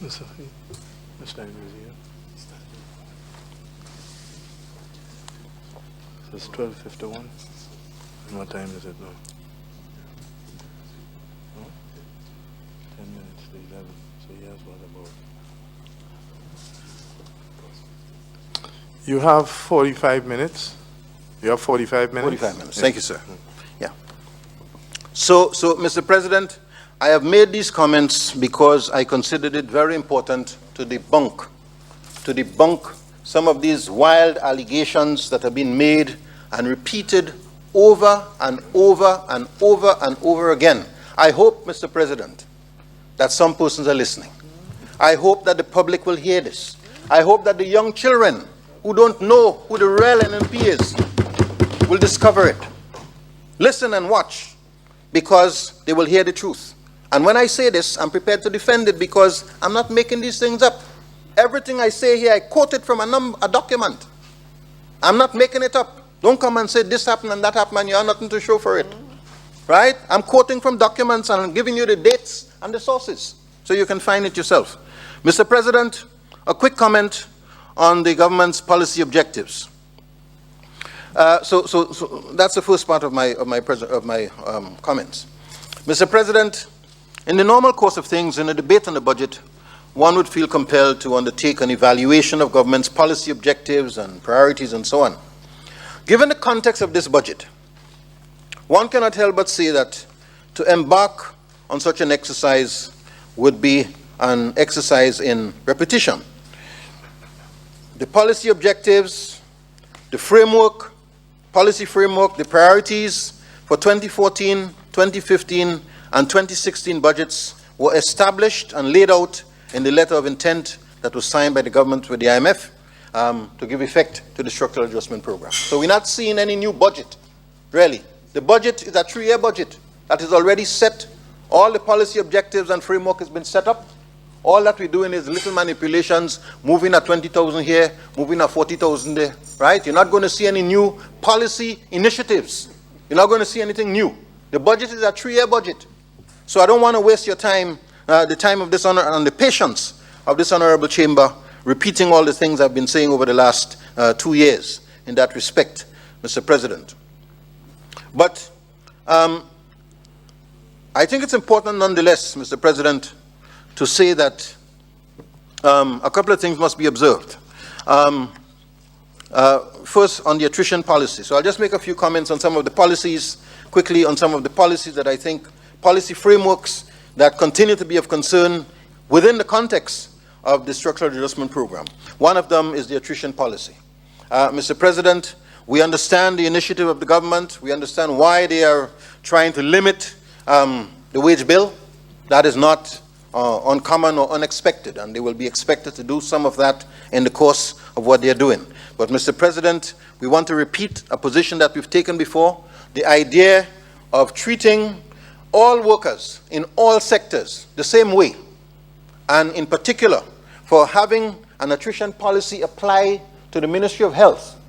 Mr. Stein is here. So it's 12:51. And what time is it now? No? 10 minutes to 11. So he has what about? You have 45 minutes. You have 45 minutes? 45 minutes. Thank you, sir. Yeah. So, Mr. President, I have made these comments because I considered it very important to debunk some of these wild allegations that have been made and repeated over and over and over and over again. I hope, Mr. President, that some persons are listening. I hope that the public will hear this. I hope that the young children who don't know who the real NNP is will discover it. Listen and watch, because they will hear the truth. And when I say this, I'm prepared to defend it because I'm not making these things up. Everything I say here, I quote it from a document. I'm not making it up. Don't come and say this happened and that happened and you have nothing to show for it. Right? I'm quoting from documents and I'm giving you the dates and the sources so you can find it yourself. Mr. President, a quick comment on the government's policy objectives. So that's the first part of my comments. Mr. President, in the normal course of things, in a debate on the budget, one would feel compelled to undertake an evaluation of government's policy objectives and priorities and so on. Given the context of this budget, one cannot help but say that to embark on such an exercise would be an exercise in repetition. The policy objectives, the framework, policy framework, the priorities for 2014, 2015, and 2016 budgets were established and laid out in the letter of intent that was signed by the government with the IMF to give effect to the structural adjustment program. So we're not seeing any new budget, really. The budget is a 3-year budget that is already set. All the policy objectives and framework has been set up. All that we're doing is little manipulations, moving at 20,000 here, moving at 40,000 there, right? You're not going to see any new policy initiatives. You're not going to see anything new. The budget is a 3-year budget. So I don't want to waste your time, the time of this honor and the patience of this honorable chamber repeating all the things I've been saying over the last 2 years in that respect, Mr. President. But I think it's important nonetheless, Mr. President, to say that a couple of things must be observed. First, on the attrition policy. So I'll just make a few comments on some of the policies, quickly on some of the policies that I think, policy frameworks that continue to be of concern within the context of the structural adjustment program. One of them is the attrition policy. Mr. President, we understand the initiative of the government. We understand why they are trying to limit the wage bill. That is not uncommon or unexpected, and they will be expected to do some of that in the course of what they are doing. But Mr. President, we want to repeat a position that we've taken before, the idea of treating all workers in all sectors the same way, and in particular for having an attrition policy apply to the Ministry of Health.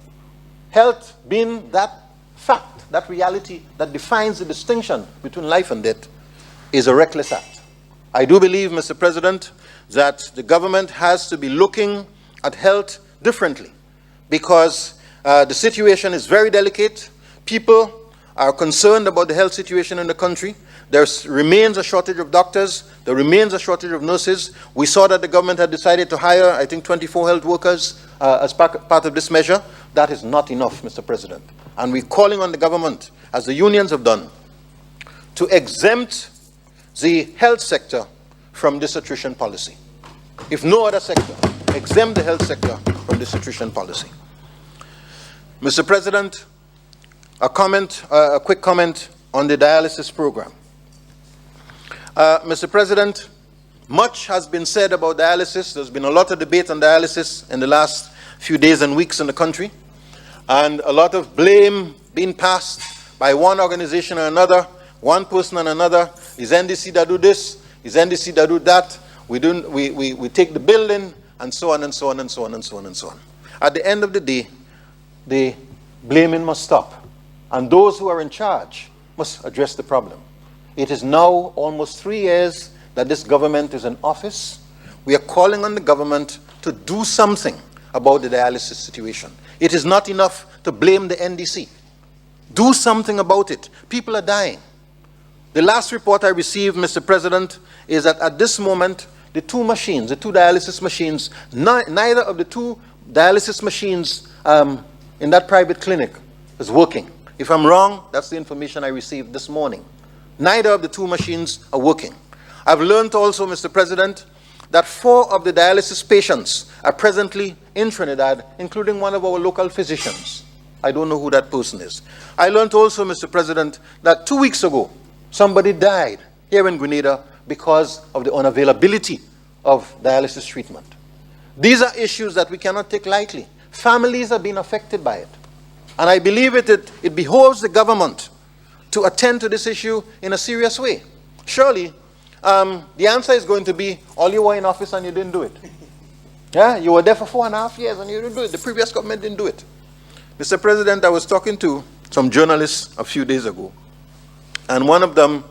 Health being that fact, that reality that defines the distinction between life and death, is a reckless act. I do believe, Mr. President, that the government has to be looking at health differently because the situation is very delicate. People are concerned about the health situation in the country. There remains a shortage of doctors. There remains a shortage of nurses. We saw that the government had decided to hire, I think, 24 health workers as part of this measure. That is not enough, Mr. President. And we're calling on the government, as the unions have done, to exempt the health sector from this attrition policy. If no other sector, exempt the health sector from this attrition policy. Mr. President, a quick comment on the dialysis program. Mr. President, much has been said about dialysis. There's been a lot of debate on dialysis in the last few days and weeks in the country, and a lot of blame being passed by one organization or another, one person and another. Is NDC that do this? Is NDC that do that? We take the building, and so on and so on and so on and so on and so on. At the end of the day, the blaming must stop, and those who are in charge must address the problem. It is now almost 3 years that this government is in office. We are calling on the government to do something about the dialysis situation. It is not enough to blame the NDC. Do something about it. People are dying. The last report I received, Mr. President, is that at this moment, the two dialysis machines, neither of the two dialysis machines in that private clinic is working. If I'm wrong, that's the information I received this morning. Neither of the two machines are working. I've learned also, Mr. President, that 4 of the dialysis patients are presently in Trinidad, including one of our local physicians. I don't know who that person is. I learned also, Mr. President, that 2 weeks ago, somebody died here in Grenada because of the unavailability of dialysis treatment. These are issues that we cannot take lightly. Families have been affected by it. And I believe it behoves the government to attend to this issue in a serious way. Surely, the answer is going to be, all you were in office and you didn't do it. Yeah, you were there for 4.5 years and you didn't do it. The previous government didn't do it. Mr. President, I was talking to some journalists a few days ago, and one of them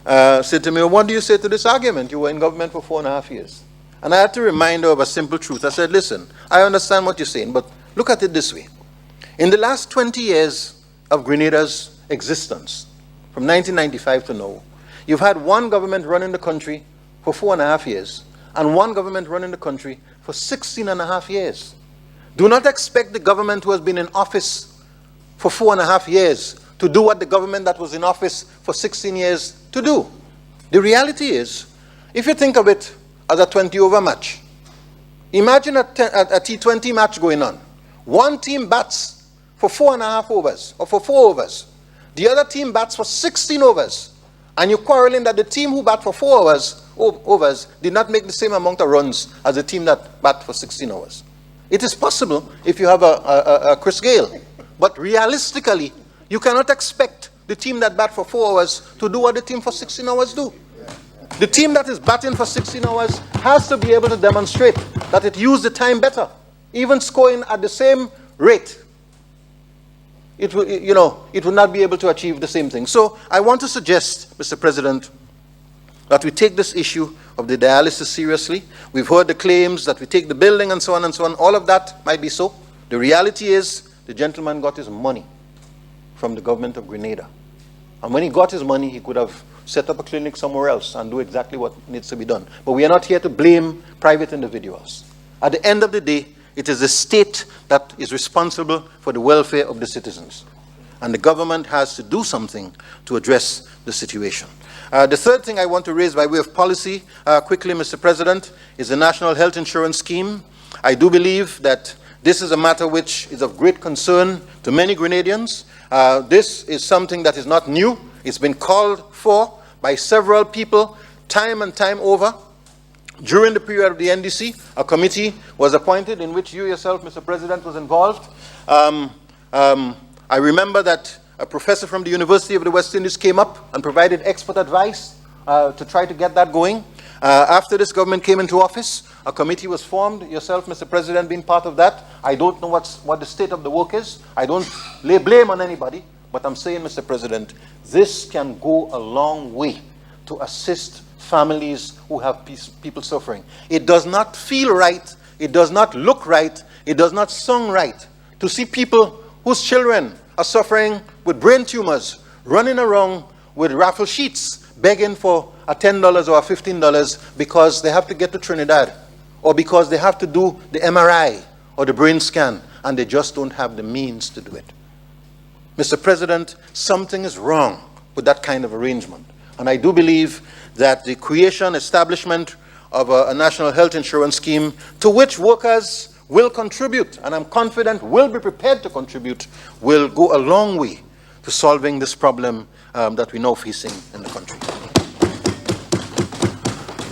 said to me, well, what do you say to this argument? You were in government for 4.5 years. And I had to remind her of a simple truth. I said, listen, I understand what you're saying, but look at it this way. In the last 20 years of Grenada's existence, from 1995 to now, you've had one government running the country for 4.5 years, and one government running the country for 16.5 years. Do not expect the government who has been in office for 4.5 years to do what the government that was in office for 16 years to do. The reality is, if you think of it as a 20-over match, imagine a T20 match going on. One team bats for 4.5 overs, or for 4 overs. The other team bats for 16 overs. And you're quarreling that the team who bat for 4 overs did not make the same amount of runs as the team that bat for 16 overs. It is possible if you have a Chris Gale. But realistically, you cannot expect the team that bat for 4 hours to do what the team for 16 hours do. The team that is batting for 16 hours has to be able to demonstrate that it used the time better, even scoring at the same rate. It will not be able to achieve the same thing. So I want to suggest, Mr. President, that we take this issue of the dialysis seriously. We've heard the claims that we take the building and so on and so on. All of that might be so. The reality is the gentleman got his money from the government of Grenada. And when he got his money, he could have set up a clinic somewhere else and do exactly what needs to be done. But we are not here to blame private individuals. At the end of the day, it is the state that is responsible for the welfare of the citizens. And the government has to do something to address the situation. The third thing I want to raise by way of policy, quickly, Mr. President, is the National Health Insurance Scheme. I do believe that this is a matter which is of great concern to many Grenadians. This is something that is not new. It's been called for by several people time and time over. During the period of the NDC, a committee was appointed in which you yourself, Mr. President, was involved. I remember that a professor from the University of the West Indies came up and provided expert advice to try to get that going. After this government came into office, a committee was formed, yourself, Mr. President, being part of that. I don't know what the state of the work is. I don't lay blame on anybody, but I'm saying, Mr. President, this can go a long way to assist families who have people suffering. It does not feel right, it does not look right, it does not sound right to see people whose children are suffering with brain tumors running around with raffle sheets begging for a $10 or a $15 because they have to get to Trinidad, or because they have to do the MRI or the brain scan and they just don't have the means to do it. Mr. President, something is wrong with that kind of arrangement. And I do believe that the establishment of a national health insurance scheme to which workers will contribute, and I'm confident will be prepared to contribute, will go a long way to solving this problem that we're now facing in the country.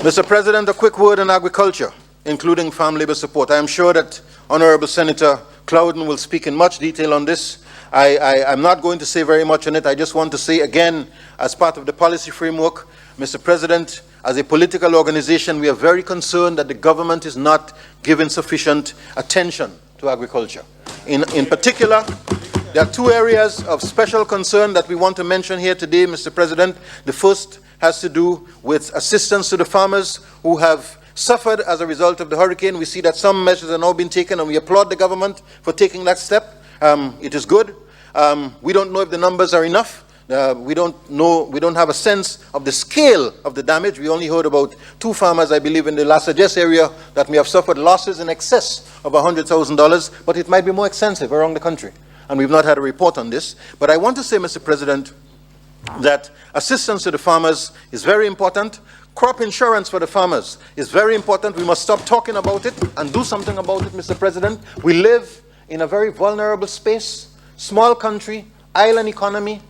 Mr. President, a quick word on agriculture, including farm labor support. I am sure that Honorable Senator Clouden will speak in much detail on this. I'm not going to say very much on it. I just want to say again, as part of the policy framework, Mr. President, as a political organization, we are very concerned that the government is not giving sufficient attention to agriculture. In particular, there are 2 areas of special concern that we want to mention here today, Mr. President. The first has to do with assistance to the farmers who have suffered as a result of the hurricane. We see that some measures are now being taken, and we applaud the government for taking that step. It is good. We don't know if the numbers are enough. We don't know, we don't have a sense of the scale of the damage. We only heard about 2 farmers, I believe, in the Las Vegas area that may have suffered losses in excess of $100,000, but it might be more extensive around the country. And we've not had a report on this. But I want to say, Mr. President, that assistance to the farmers is very important. Crop insurance for the farmers is very important. We must stop talking about it and do something about it, Mr. President. We live in a very vulnerable space, small country, island economy,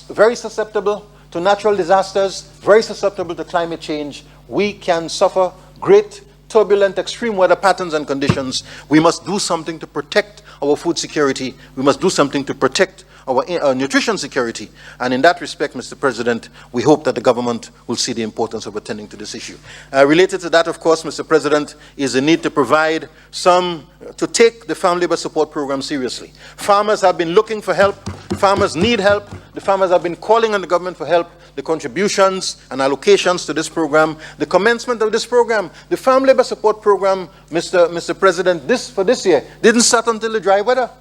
very susceptible to natural disasters, very susceptible to climate change. We can suffer great, turbulent, extreme weather patterns and conditions. We must do something to protect our food security. We must do something to protect our nutrition security. And in that respect, Mr. President, we hope that the government will see the importance of attending to this issue. Related to that, of course, Mr. President, is the need to provide to take the Farm Labor Support Program seriously. Farmers have been looking for help. Farmers need help. The farmers have been calling on the government for help. The contributions and allocations to this program, the commencement of this program, the Farm Labor Support Program, Mr. President, for this year, didn't start until the dry weather.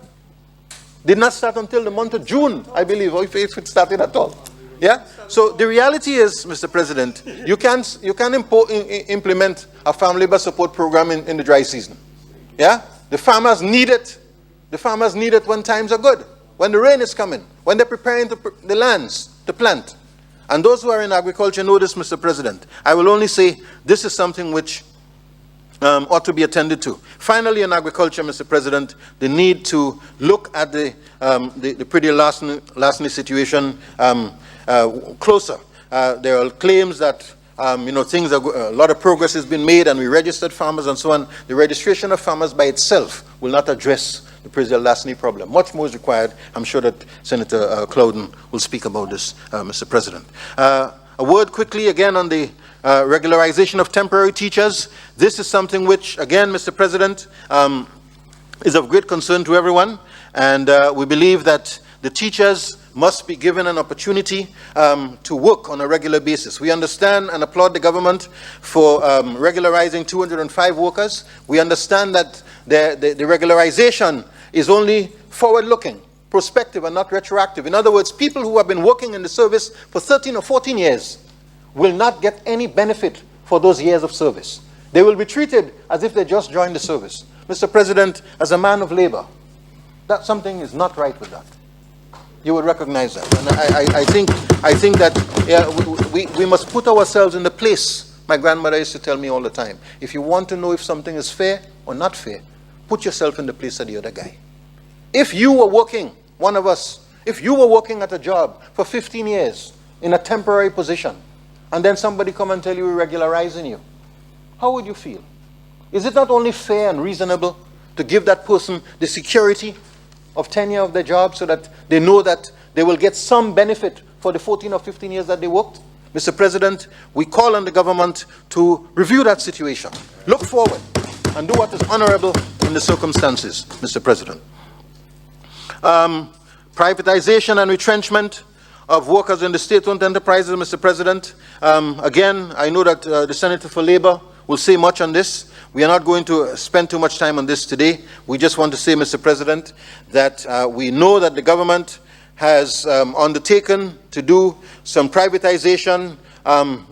Did not start until the month of June, I believe, or if it started at all. Yeah? So the reality is, Mr. President, you can implement a farm labor support program in the dry season. Yeah? The farmers need it. The farmers need it when times are good, when the rain is coming, when they're preparing the lands to plant. And those who are in agriculture know this, Mr. President. I will only say this is something which ought to be attended to. Finally, in agriculture, Mr. President, the need to look at the pretty lastly situation closer. There are claims that a lot of progress has been made, and we registered farmers and so on. The registration of farmers by itself will not address the Brazil-Lasny problem. Much more is required. I'm sure that Senator Clouden will speak about this, Mr. President. A word quickly again on the regularization of temporary teachers. This is something which, again, Mr. President, is of great concern to everyone. And we believe that the teachers must be given an opportunity to work on a regular basis. We understand and applaud the government for regularizing 205 workers. We understand that the regularization is only forward-looking, prospective, and not retroactive. In other words, people who have been working in the service for 13 or 14 years will not get any benefit for those years of service. They will be treated as if they just joined the service. Mr. President, as a man of labor, that something is not right with that. You would recognize that. And I think that we must put ourselves in the place. My grandmother used to tell me all the time, if you want to know if something is fair or not fair, put yourself in the place of the other guy. If you were working, one of us, if you were working at a job for 15 years in a temporary position, and then somebody come and tell you we're regularizing you, how would you feel? Is it not only fair and reasonable to give that person the security of tenure of their job so that they know that they will get some benefit for the 14 or 15 years that they worked? Mr. President, we call on the government to review that situation, look forward, and do what is honorable in the circumstances, Mr. President. Privatization and retrenchment of workers in the state-owned enterprises, Mr. President. Again, I know that the Senator for Labor will say much on this. We are not going to spend too much time on this today. We just want to say, Mr. President, that we know that the government has undertaken to do some privatization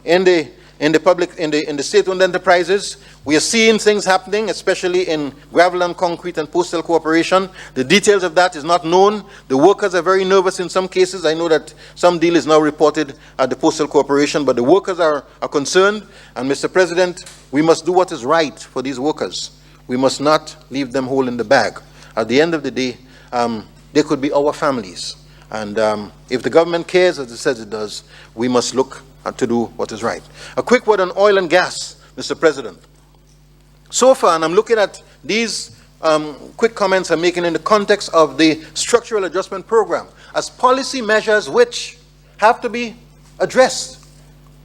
in the state-owned enterprises. We are seeing things happening, especially in Gravel and Concrete and Postal Corporation. The details of that is not known. The workers are very nervous in some cases. I know that some deal is now reported at the Postal Corporation, but the workers are concerned. And Mr. President, we must do what is right for these workers. We must not leave them whole in the bag. At the end of the day, they could be our families. And if the government cares, as it says it does, we must look to do what is right. A quick word on oil and gas, Mr. President. So far, and I'm looking at these quick comments I'm making in the context of the structural adjustment program as policy measures which have to be addressed,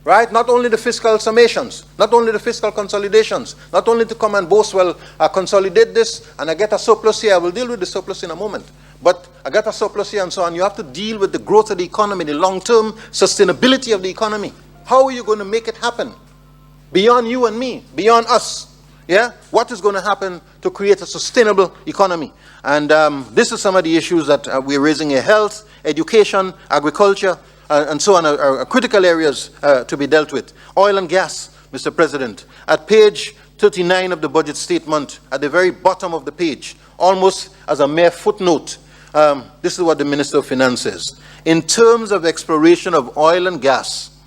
right? Not only the fiscal summations, not only the fiscal consolidations, not only to come and boast, well, I consolidate this and I get a surplus here. I will deal with the surplus in a moment. But I got a surplus here and so on. You have to deal with the growth of the economy, the long-term sustainability of the economy. How are you going to make it happen? beyond you and me, beyond us. Yeah? What is going to happen to create a sustainable economy? And this is some of the issues that we're raising here: health, education, agriculture, and so on, are critical areas to be dealt with. Oil and gas, Mr. President. At page 39 of the budget statement, at the very bottom of the page, almost as a mere footnote, this is what the Minister of Finance says. In terms of exploration of oil and gas,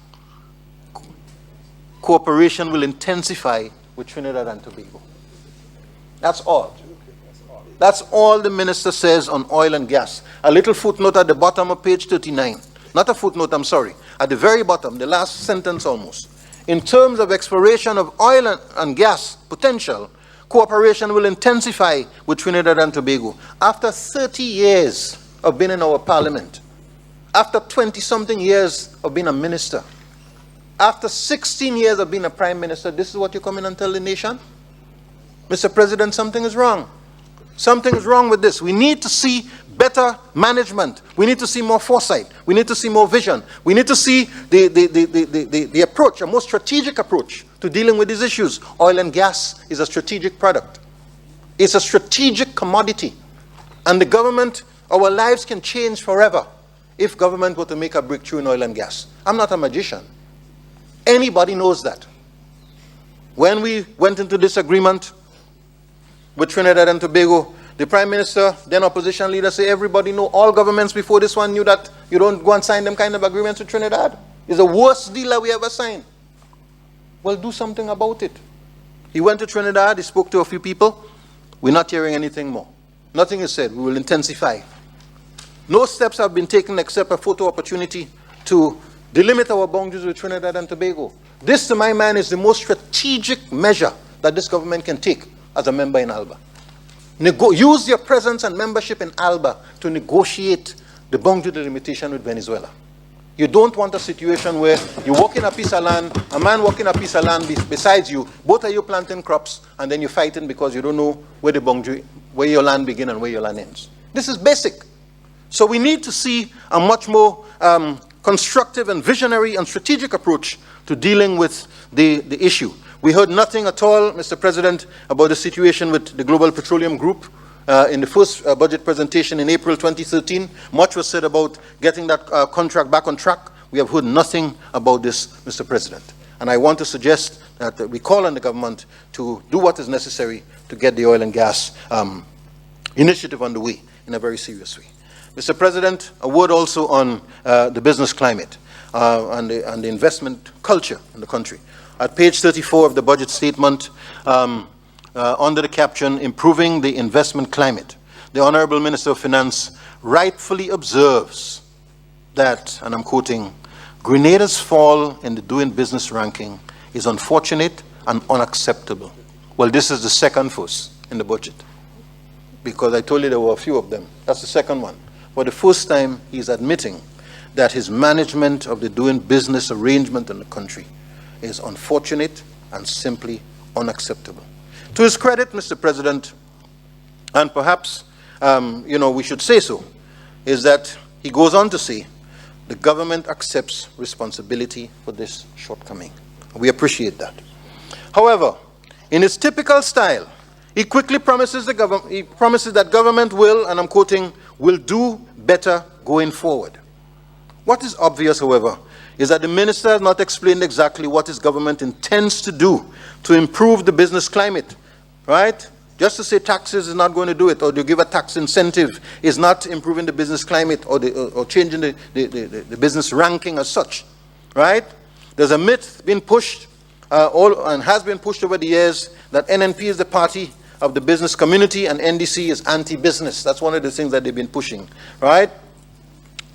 cooperation will intensify with Trinidad and Tobago. That's all. That's all the minister says on oil and gas. A little footnote at the bottom of page 39. Not a footnote, I'm sorry. At the very bottom, the last sentence almost. In terms of exploration of oil and gas potential, cooperation will intensify with Trinidad and Tobago. After 30 years of being in our parliament, after 20-something years of being a minister, after 16 years of being a prime minister, this is what you come in and tell the nation? Mr. President, something is wrong. Something is wrong with this. We need to see better management. We need to see more foresight. We need to see more vision. We need to see the approach, a more strategic approach to dealing with these issues. Oil and gas is a strategic product. It's a strategic commodity. And the government, our lives can change forever if government were to make a breakthrough in oil and gas. I'm not a magician. Anybody knows that. When we went into this agreement with Trinidad and Tobago, the Prime Minister, then opposition leader, say everybody know, all governments before this one knew that you don't go and sign them kind of agreements with Trinidad. It's the worst deal that we ever signed. Well, do something about it. He went to Trinidad, he spoke to a few people. We're not hearing anything more. Nothing is said. We will intensify. No steps have been taken except a photo opportunity to delimit our boundaries with Trinidad and Tobago. This, to my mind, is the most strategic measure that this government can take as a member in ALBA. Use your presence and membership in ALBA to negotiate the boundary delimitation with Venezuela. You don't want a situation where you walk in a piece of land, a man walking a piece of land besides you, both of you planting crops, and then you're fighting because you don't know where the boundary, where your land begins and where your land ends. This is basic. So we need to see a much more constructive and visionary and strategic approach to dealing with the issue. We heard nothing at all, Mr. President, about the situation with the Global Petroleum Group. In the first budget presentation in April 2013, much was said about getting that contract back on track. We have heard nothing about this, Mr. President. And I want to suggest that we call on the government to do what is necessary to get the oil and gas initiative underway in a very serious way. Mr. President, a word also on the business climate and the investment culture in the country. At page 34 of the budget statement, under the caption, Improving the Investment Climate, the Honorable Minister of Finance rightfully observes that, and I'm quoting, Grenada's fall in the doing business ranking is unfortunate and unacceptable. Well, this is the second first in the budget, because I told you there were a few of them. That's the second one. For the first time, he's admitting that his management of the doing business arrangement in the country is unfortunate and simply unacceptable. To his credit, Mr. President, and perhaps, we should say so, is that he goes on to say, the government accepts responsibility for this shortcoming. We appreciate that. However, in his typical style, he quickly promises that government will, and I'm quoting, will do better going forward. What is obvious, however, is that the minister has not explained exactly what his government intends to do to improve the business climate, right? Just to say taxes is not going to do it, or to give a tax incentive is not improving the business climate or changing the business ranking as such, right? There's a myth being pushed and has been pushed over the years that NNP is the party of the business community and NDC is anti-business. That's one of the things that they've been pushing, right?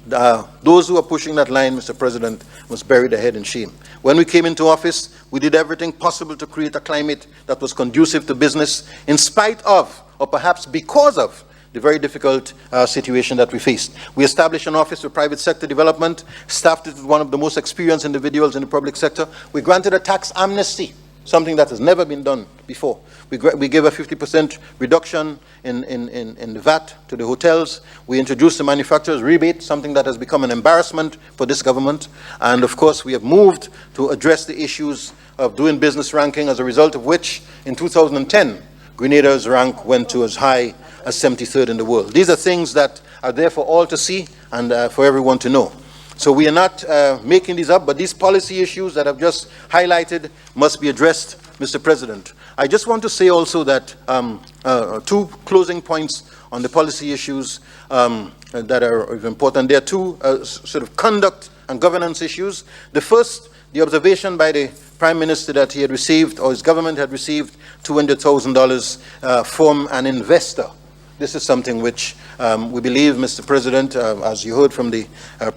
Those who are pushing that line, Mr. President, must bury their head in shame. When we came into office, we did everything possible to create a climate that was conducive to business, in spite of, or perhaps because of, the very difficult situation that we faced. We established an office for private sector development, staffed it with one of the most experienced individuals in the public sector. We granted a tax amnesty something that has never been done before. We gave a 50% reduction in the VAT to the hotels. We introduced the manufacturer's rebate, something that has become an embarrassment for this government. And of course, we have moved to address the issues of doing business ranking, as a result of which, in 2010, Grenada's rank went to as high as 73rd in the world. These are things that are there for all to see and for everyone to know. So we are not making these up, but these policy issues that I've just highlighted must be addressed, Mr. President. I just want to say also that two closing points on the policy issues that are important. There are two sort of conduct and governance issues. The first, the observation by the Prime Minister that he had received, or his government had received, $200,000 from an investor. This is something which we believe, Mr. President, as you heard from the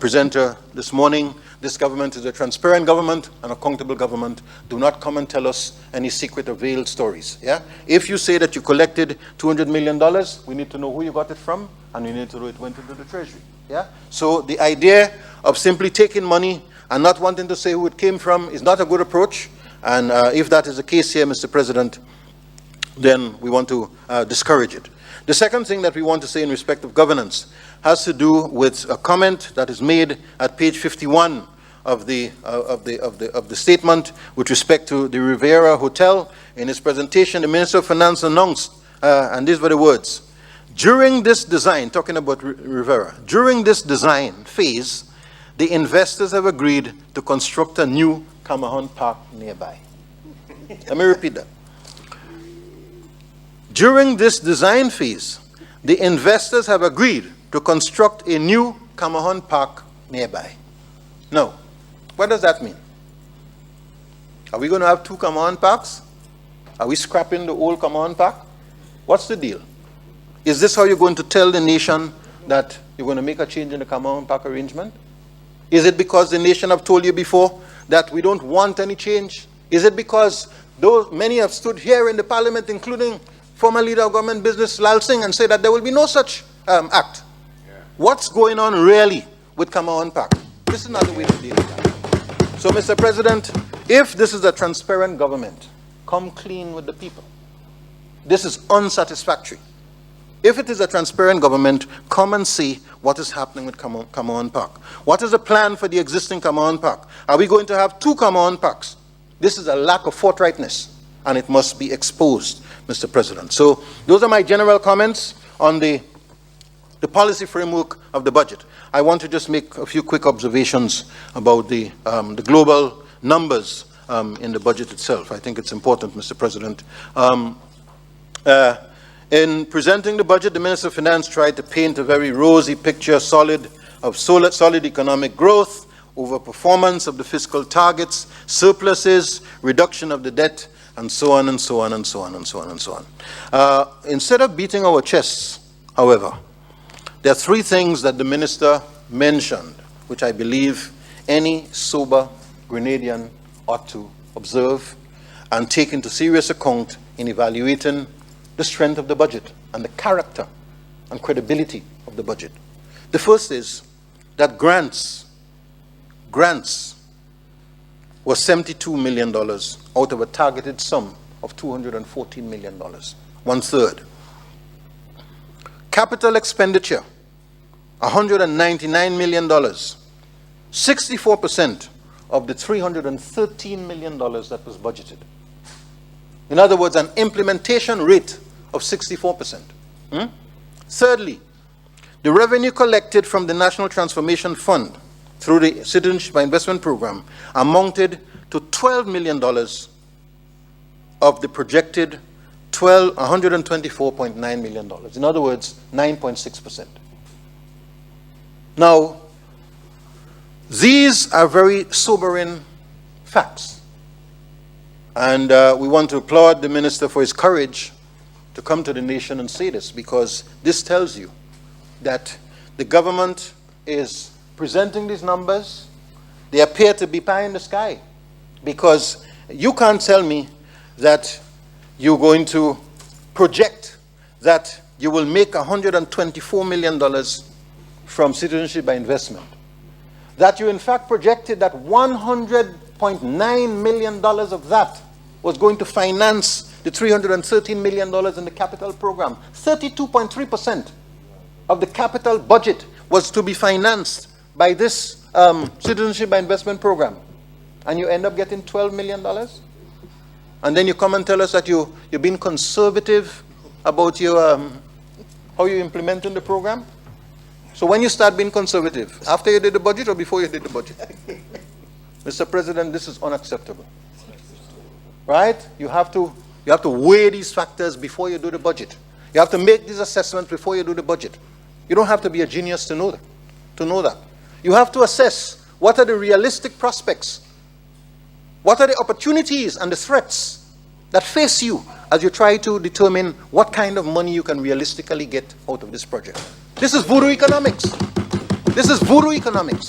presenter this morning, this government is a transparent government, an accountable government. Do not come and tell us any secret or veiled stories. Yeah? If you say that you collected $200 million, we need to know who you got it from, and we need to know it went into the Treasury. Yeah? So the idea of simply taking money and not wanting to say who it came from is not a good approach. And if that is the case here, Mr. President, then we want to discourage it. The second thing that we want to say in respect of governance has to do with a comment that is made at page 51 of the statement with respect to the Riviera Hotel. In his presentation, the Minister of Finance announced, and these were the words, during this design, talking about Riviera, during this design phase, the investors have agreed to construct a new Camahon Park nearby. Let me repeat that. During this design phase, the investors have agreed to construct a new Camahon Park nearby. Now, what does that mean? Are we going to have two Camahon Parks? Are we scrapping the old Camahon Park? What's the deal? Is this how you're going to tell the nation that you're going to make a change in the Camahon Park arrangement? Is it because the nation have told you before that we don't want any change? Is it because many have stood here in the parliament, including former leader of government business Lal Singh, and say that there will be no such act? Yeah. What's going on really with Camahon Park? This is not the way to deal with that. So, Mr. President, if this is a transparent government, come clean with the people. This is unsatisfactory. If it is a transparent government, come and see what is happening with Camahon Park. What is the plan for the existing Camahon Park? Are we going to have two Camahon Parks? This is a lack of forthrightness, and it must be exposed, Mr. President. So those are my general comments on the policy framework of the budget. I want to just make a few quick observations about the global numbers in the budget itself. I think it's important, Mr. President. In presenting the budget, the Minister of Finance tried to paint a very rosy picture, of solid economic growth, overperformance of the fiscal targets, surpluses, reduction of the debt, and so on and so on and so on and so on and so on. Instead of beating our chests, however, there are three things that the minister mentioned, which I believe any sober Grenadian ought to observe and take into serious account in evaluating the strength of the budget and the character and credibility of the budget. The first is that grants was $72 million out of a targeted sum of $214 million, 1/3. Capital expenditure, $199 million, 64% of the $313 million that was budgeted. In other words, an implementation rate of 64%. Thirdly, the revenue collected from the National Transformation Fund through the Citizenship by Investment Program amounted to $12 million of the projected $124.9 million. In other words, 9.6%. Now, these are very sobering facts. And we want to applaud the minister for his courage to come to the nation and say this, because this tells you that the government is presenting these numbers. They appear to be pie in the sky, because you can't tell me that you're going to project that you will make $124 million from citizenship by investment. That you in fact projected that $100.9 million of that was going to finance the $313 million in the capital program. 32.3% of the capital budget was to be financed by this citizenship by investment program. And you end up getting $12 million? And then you come and tell us that you're being conservative about your, how you're implementing the program? So when you start being conservative, after you did the budget or before you did the budget? Mr. President, this is unacceptable. Right? You have to weigh these factors before you do the budget. You have to make these assessments before you do the budget. You don't have to be a genius to know that. You have to assess what are the realistic prospects, what are the opportunities and the threats that face you as you try to determine what kind of money you can realistically get out of this project. This is voodoo economics. This is voodoo economics.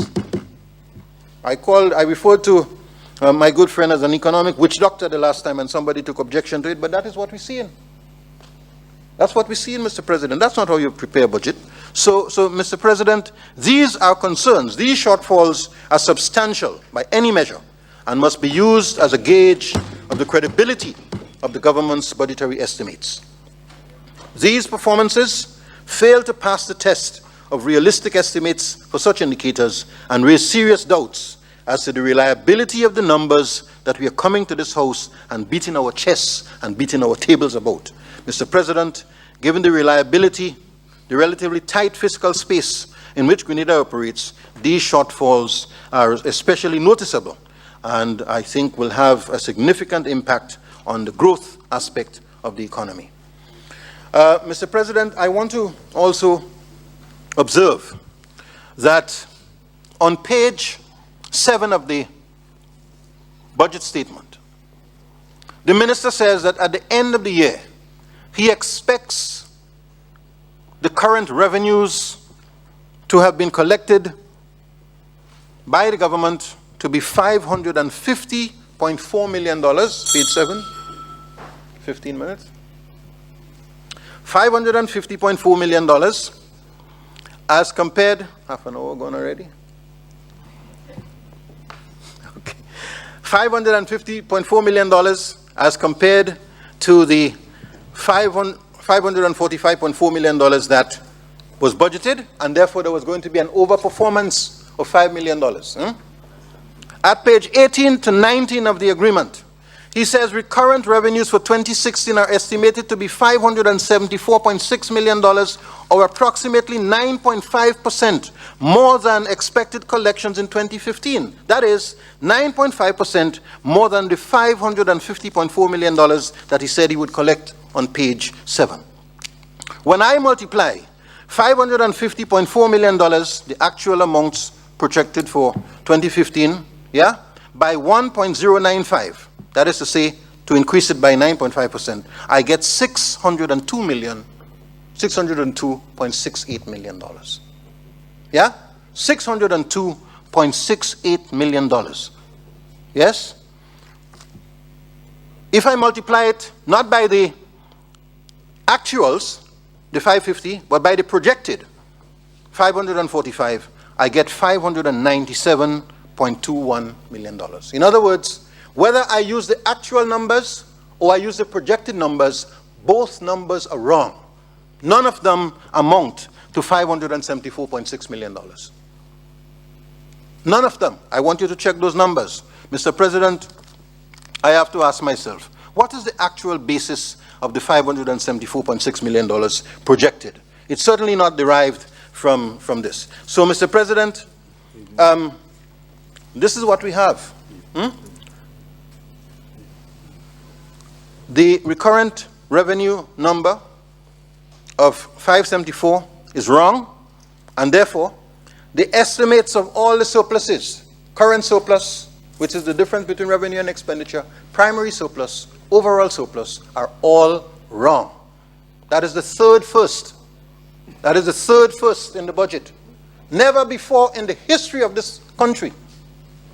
I referred to my good friend as an economic witch doctor the last time, and somebody took objection to it, but that is what we're seeing. That's what we're seeing, Mr. President. That's not how you prepare a budget. So, Mr. President, these are concerns. These shortfalls are substantial by any measure and must be used as a gauge of the credibility of the government's budgetary estimates. These performances fail to pass the test of realistic estimates for such indicators and raise serious doubts as to the reliability of the numbers that we are coming to this House and beating our chests and beating our tables about. Mr. President, given the reliability, the relatively tight fiscal space in which Grenada operates, these shortfalls are especially noticeable and I think will have a significant impact on the growth aspect of the economy. Mr. President, I want to also observe that on page 7 of the budget statement, the minister says that at the end of the year, he expects the current revenues to have been collected by the government to be $550.4 million, page 7, 15 minutes. $550.4 million as compared, half an hour gone already? Okay. $550.4 million as compared to the $545.4 million that was budgeted, and therefore there was going to be an overperformance of $5 million. At page 18 to 19 of the agreement, he says recurrent revenues for 2016 are estimated to be $574.6 million, or approximately 9.5% more than expected collections in 2015. That is 9.5% more than the $550.4 million that he said he would collect on page 7. When I multiply $550.4 million, the actual amounts projected for 2015, by 1.095, that is to say, to increase it by 9.5%, I get $602.68 million. Yeah? $602.68 million. Yes? If I multiply it not by the actuals, the 550, but by the projected 545, I get $597.21 million. In other words, whether I use the actual numbers or I use the projected numbers, both numbers are wrong. None of them amount to $574.6 million. None of them. I want you to check those numbers. Mr. President, I have to ask myself, what is the actual basis of the $574.6 million projected? It's certainly not derived from this. So, Mr. President, this is what we have. The recurrent revenue number of 574 is wrong, and therefore, the estimates of all the surpluses, current surplus, which is the difference between revenue and expenditure, primary surplus, overall surplus, are all wrong. That is the third first. That is the third first in the budget. Never before in the history of this country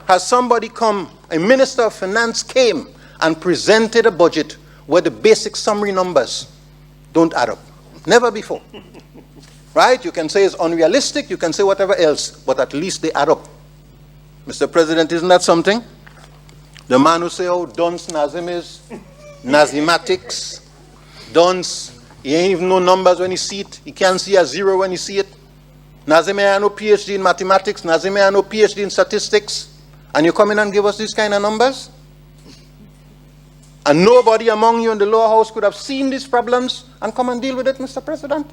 has somebody come, a minister of finance came and presented a budget where the basic summary numbers don't add up. Never before. Right? You can say it's unrealistic, you can say whatever else, but at least they add up. Mr. President, isn't that something? The man who say, oh, dunce Nazim is, Nazimatics, dunce, he ain't even know numbers when he see it. He can't see a zero when he see it. Nazim ain't no PhD in mathematics, Nazim ain't no PhD in statistics. And you come in and give us these kind of numbers? And nobody among you in the lower house could have seen these problems and come and deal with it, Mr. President?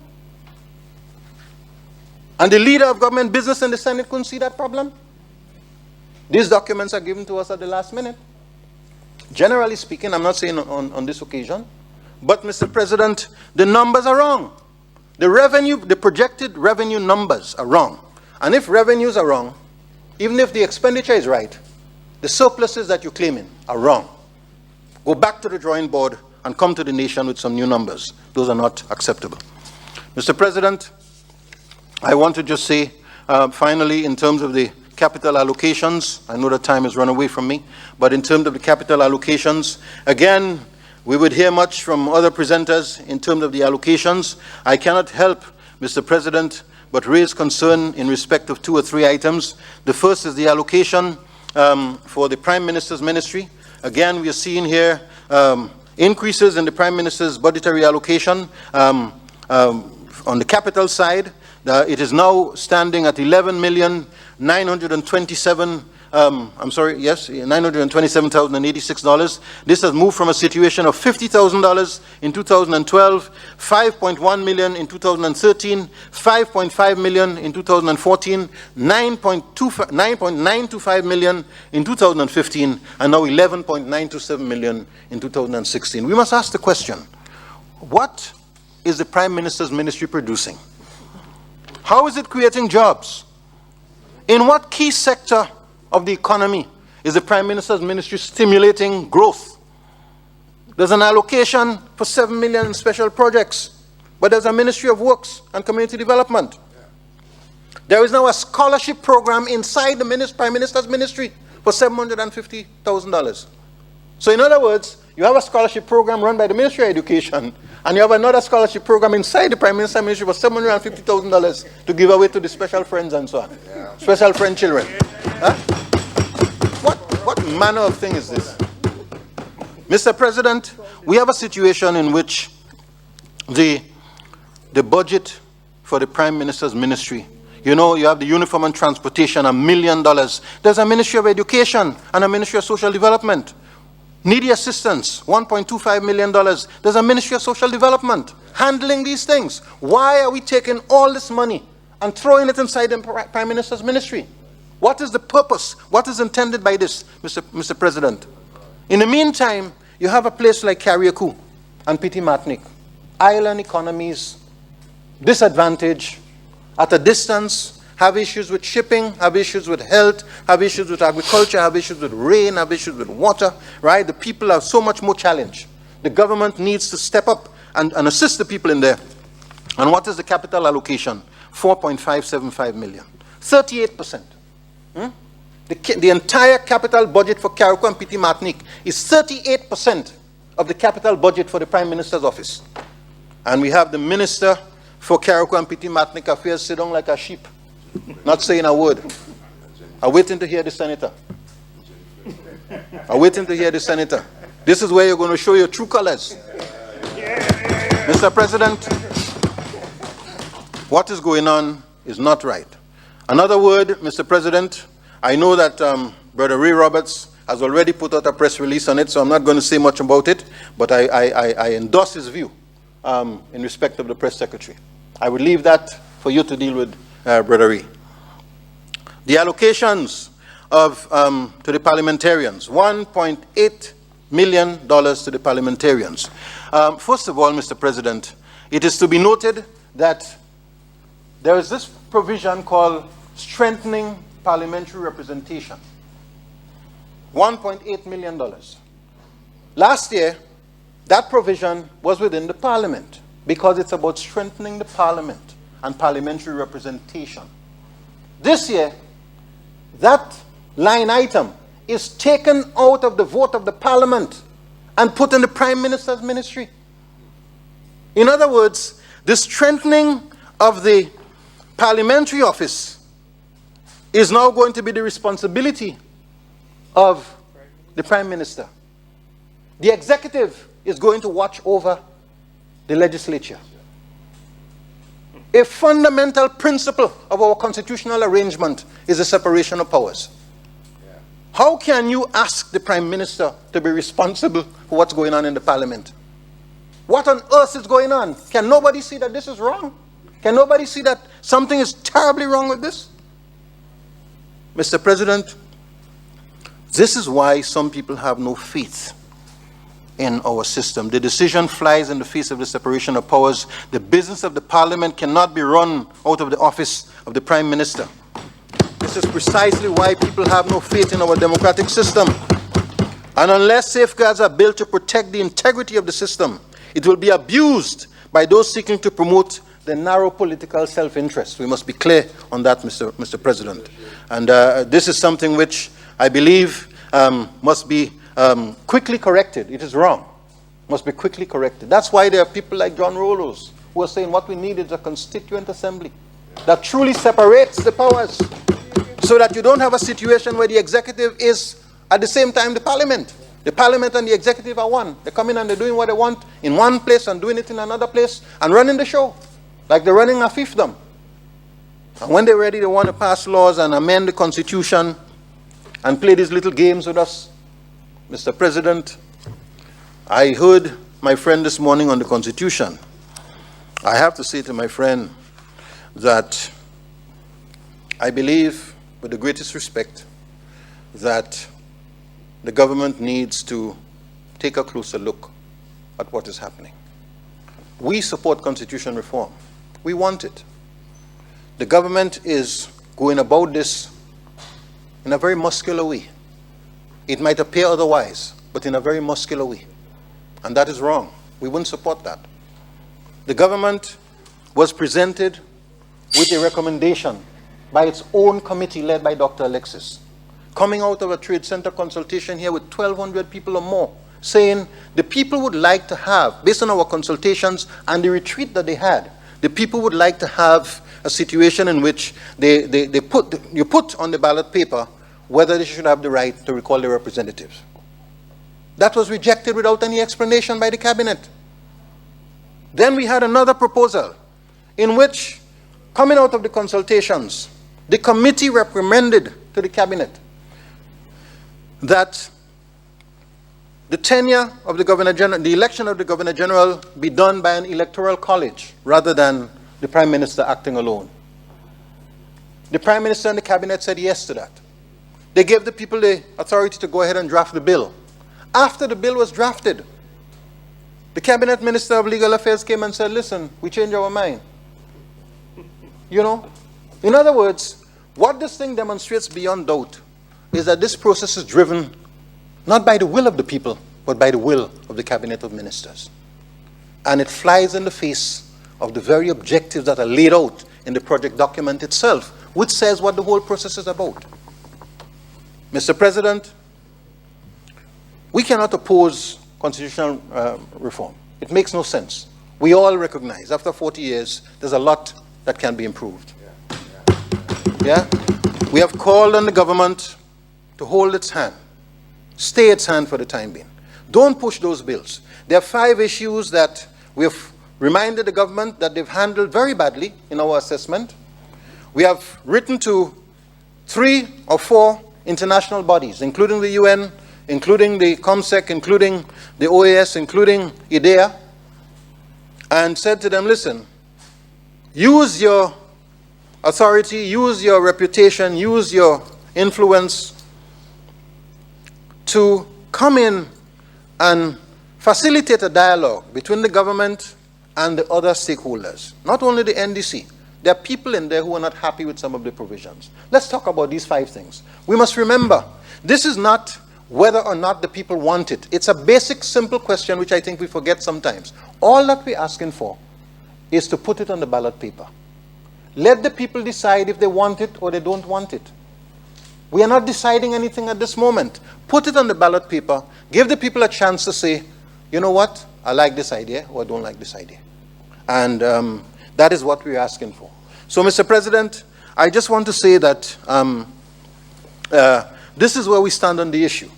And the leader of government business in the Senate couldn't see that problem? These documents are given to us at the last minute. Generally speaking, I'm not saying on this occasion, but Mr. President, the numbers are wrong. The projected revenue numbers are wrong. And if revenues are wrong, even if the expenditure is right, the surpluses that you're claiming are wrong. Go back to the drawing board and come to the nation with some new numbers. Those are not acceptable. Mr. President, I want to just say, finally, in terms of the capital allocations, I know that time has run away from me, but in terms of the capital allocations, again, we would hear much from other presenters in terms of the allocations. I cannot help, Mr. President, but raise concern in respect of 2 or 3 items. The first is the allocation for the Prime Minister's ministry. Again, we are seeing here increases in the Prime Minister's budgetary allocation. On the capital side, it is now standing at $927,086. This has moved from a situation of $50,000 in 2012, $5.1 million in 2013, $5.5 million in 2014, $9.925 million in 2015, and now $11.927 million in 2016. We must ask the question, what is the Prime Minister's ministry producing? How is it creating jobs? In what key sector of the economy is the Prime Minister's ministry stimulating growth? There's an allocation for $7 million in special projects, but there's a Ministry of Works and Community Development. There is now a scholarship program inside the Prime Minister's ministry for $750,000. So in other words, you have a scholarship program run by the Ministry of Education, and you have another scholarship program inside the Prime Minister's ministry for $750,000 to give away to the special friends and so on. Yeah. Special friend children. Huh? What manner of thing is this? Mr. President, we have a situation in which the budget for the Prime Minister's ministry, you know, you have the uniform and transportation, $1 million. There's a Ministry of Education and a Ministry of Social Development. Needy assistance, $1.25 million. There's a Ministry of Social Development handling these things. Why are we taking all this money and throwing it inside the Prime Minister's ministry? What is the purpose? What is intended by this, Mr. President? In the meantime, you have a place like Carriacou and Petit Martinique. Island economies, disadvantaged, at a distance, have issues with shipping, have issues with health, have issues with agriculture, have issues with rain, have issues with water, right? The people are so much more challenged. The government needs to step up and assist the people in there. And what is the capital allocation? $4.575 million. 38%. The entire capital budget for Carriacou and Petit Martinique is 38% of the capital budget for the Prime Minister's office. And we have the Minister for Carriacou and Petit Martinique Affairs sit down like a sheep, not saying a word. I'm waiting to hear the senator. I'm waiting to hear the senator. This is where you're going to show your true colors. Mr. President, what is going on is not right. Another word, Mr. President, I know that Brother Ray Roberts has already put out a press release on it, so I'm not going to say much about it, but I endorse his view in respect of the press secretary. I would leave that for you to deal with, Brother Ray. The allocations of to the parliamentarians, $1.8 million to the parliamentarians. First of all, Mr. President, it is to be noted that there is this provision called strengthening parliamentary representation. $1.8 million. Last year, that provision was within the parliament because it's about strengthening the parliament and parliamentary representation. This year, that line item is taken out of the vote of the parliament and put in the Prime Minister's ministry. In other words, the strengthening of the parliamentary office is now going to be the responsibility of the Prime Minister. The executive is going to watch over the legislature. A fundamental principle of our constitutional arrangement is the separation of powers. How can you ask the Prime Minister to be responsible for what's going on in the Parliament? What on earth is going on? Can nobody see that this is wrong? Can nobody see that something is terribly wrong with this? Mr. President, this is why some people have no faith in our system. The decision flies in the face of the separation of powers. The business of the Parliament cannot be run out of the office of the Prime Minister. This is precisely why people have no faith in our democratic system. And unless safeguards are built to protect the integrity of the system, it will be abused by those seeking to promote the narrow political self-interest. We must be clear on that, Mr. President. And this is something which I believe must be quickly corrected. It is wrong. Must be quickly corrected. That's why there are people like John Rollos who are saying what we need is a constituent assembly that truly separates the powers, so that you don't have a situation where the executive is at the same time the Parliament. The Parliament and the executive are one. They come in and they're doing what they want in one place and doing it in another place and running the show, like they're running a fiefdom. And when they're ready, they want to pass laws and amend the Constitution and play these little games with us. Mr. President, I heard my friend this morning on the Constitution. I have to say to my friend that I believe, with the greatest respect, that the government needs to take a closer look at what is happening. We support constitution reform. We want it. The government is going about this in a very muscular way. It might appear otherwise, but in a very muscular way. And that is wrong. We wouldn't support that. The government was presented with a recommendation by its own committee led by Dr. Alexis, coming out of a trade center consultation here with 1,200 people or more, saying the people would like to have, based on our consultations and the retreat that they had, the people would like to have a situation in which you put on the ballot paper whether they should have the right to recall their representatives. That was rejected without any explanation by the cabinet. Then we had another proposal in which, coming out of the consultations, the committee recommended to the cabinet that the tenure of the Governor General, the election of the Governor General, be done by an electoral college rather than the Prime Minister acting alone. The Prime Minister and the cabinet said yes to that. They gave the people the authority to go ahead and draft the bill. After the bill was drafted, the Cabinet Minister of Legal Affairs came and said, listen, we changed our mind. You know? In other words, what this thing demonstrates beyond doubt is that this process is driven not by the will of the people, but by the will of the Cabinet of Ministers. And it flies in the face of the very objectives that are laid out in the project document itself, which says what the whole process is about. Mr. President, we cannot oppose constitutional reform. It makes no sense. We all recognize, after 40 years, there's a lot that can be improved. Yeah? We have called on the government to hold its hand, stay its hand for the time being. Don't push those bills. There are 5 issues that we have reminded the government that they've handled very badly in our assessment. We have written to 3 or 4 international bodies, including the UN, including the COMSEC, including the OAS, including IDEA, and said to them, listen, use your authority, use your reputation, use your influence to come in and facilitate a dialogue between the government and the other stakeholders, not only the NDC. There are people in there who are not happy with some of the provisions. Let's talk about these 5 things. We must remember, this is not whether or not the people want it. It's a basic, simple question which I think we forget sometimes. All that we're asking for is to put it on the ballot paper. Let the people decide if they want it or they don't want it. We are not deciding anything at this moment. Put it on the ballot paper. Give the people a chance to say, you know what, I like this idea or I don't like this idea. And that is what we're asking for. So, Mr. President, I just want to say that this is where we stand on the issue.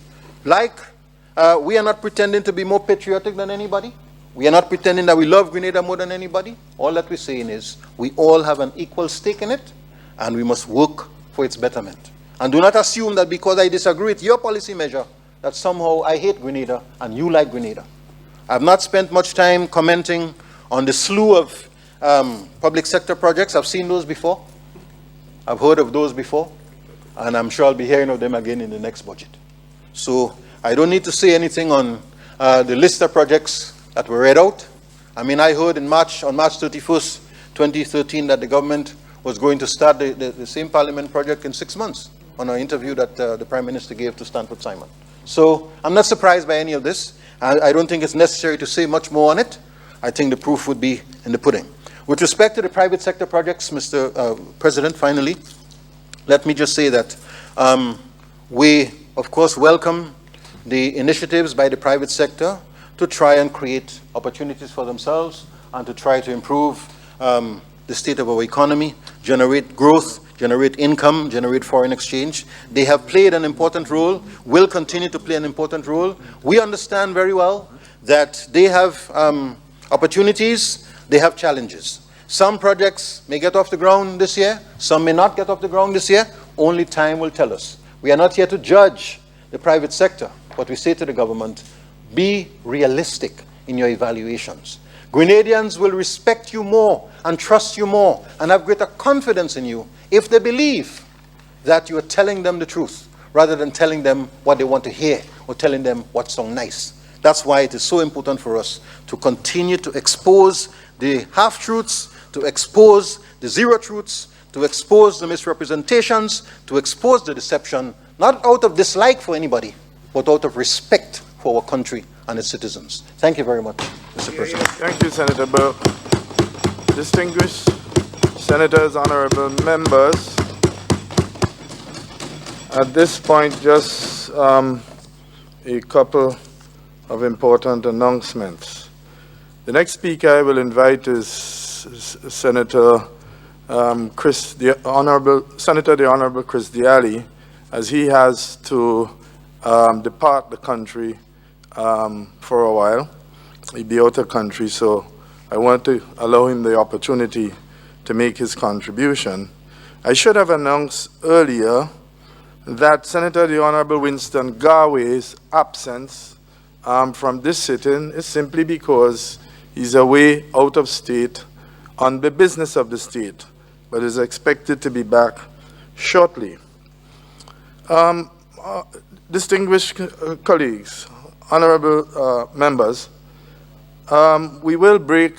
We are not pretending to be more patriotic than anybody. We are not pretending that we love Grenada more than anybody. All that we're saying is we all have an equal stake in it, and we must work for its betterment. And do not assume that because I disagree with your policy measure, that somehow I hate Grenada and you like Grenada. I've not spent much time commenting on the slew of public sector projects. I've seen those before. I've heard of those before. And I'm sure I'll be hearing of them again in the next budget. So I don't need to say anything on the list of projects that were read out. I mean, I heard on March 31st, 2013, that the government was going to start the same parliament project in 6 months on an interview that the Prime Minister gave to Stanford Simon. So I'm not surprised by any of this. I don't think it's necessary to say much more on it. I think the proof would be in the pudding. With respect to the private sector projects, Mr. President, finally, let me just say that we, of course, welcome the initiatives by the private sector to try and create opportunities for themselves and to try to improve the state of our economy, generate growth, generate income, generate foreign exchange. They have played an important role, will continue to play an important role. We understand very well that they have opportunities, they have challenges. Some projects may get off the ground this year, some may not get off the ground this year. Only time will tell us. We are not here to judge the private sector, but we say to the government, be realistic in your evaluations. Grenadians will respect you more and trust you more and have greater confidence in you if they believe that you are telling them the truth rather than telling them what they want to hear or telling them what sounds nice. That's why it is so important for us to continue to expose the half-truths, to expose the zero-truths, to expose the misrepresentations, to expose the deception, not out of dislike for anybody, but out of respect for our country and its citizens. Thank you very much, Mr. President. Thank you, Senator Burke. Distinguished senators, honorable members, at this point, just a couple of important announcements. The next speaker I will invite is Senator the Honorable Chris Diali, as he has to depart the country for a while. He'll be out of country, so I want to allow him the opportunity to make his contribution. I should have announced earlier that Senator the Honorable Winston Garway's absence from this sitting is simply because he's away out of state on the business of the state, but is expected to be back shortly. Distinguished colleagues, honorable members, we will break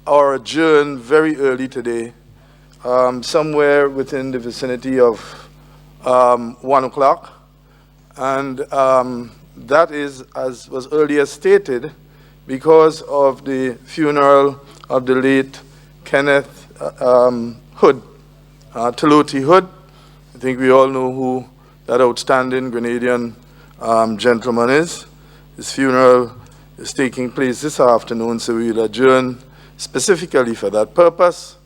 or adjourn very early today, somewhere within the vicinity of 1 o'clock. And that is, as was earlier stated, because of the funeral of the late Kenneth Hood, Taloti Hood. I think we all know who that outstanding Grenadian gentleman is. His funeral is taking place this afternoon, so we'll adjourn specifically for that purpose.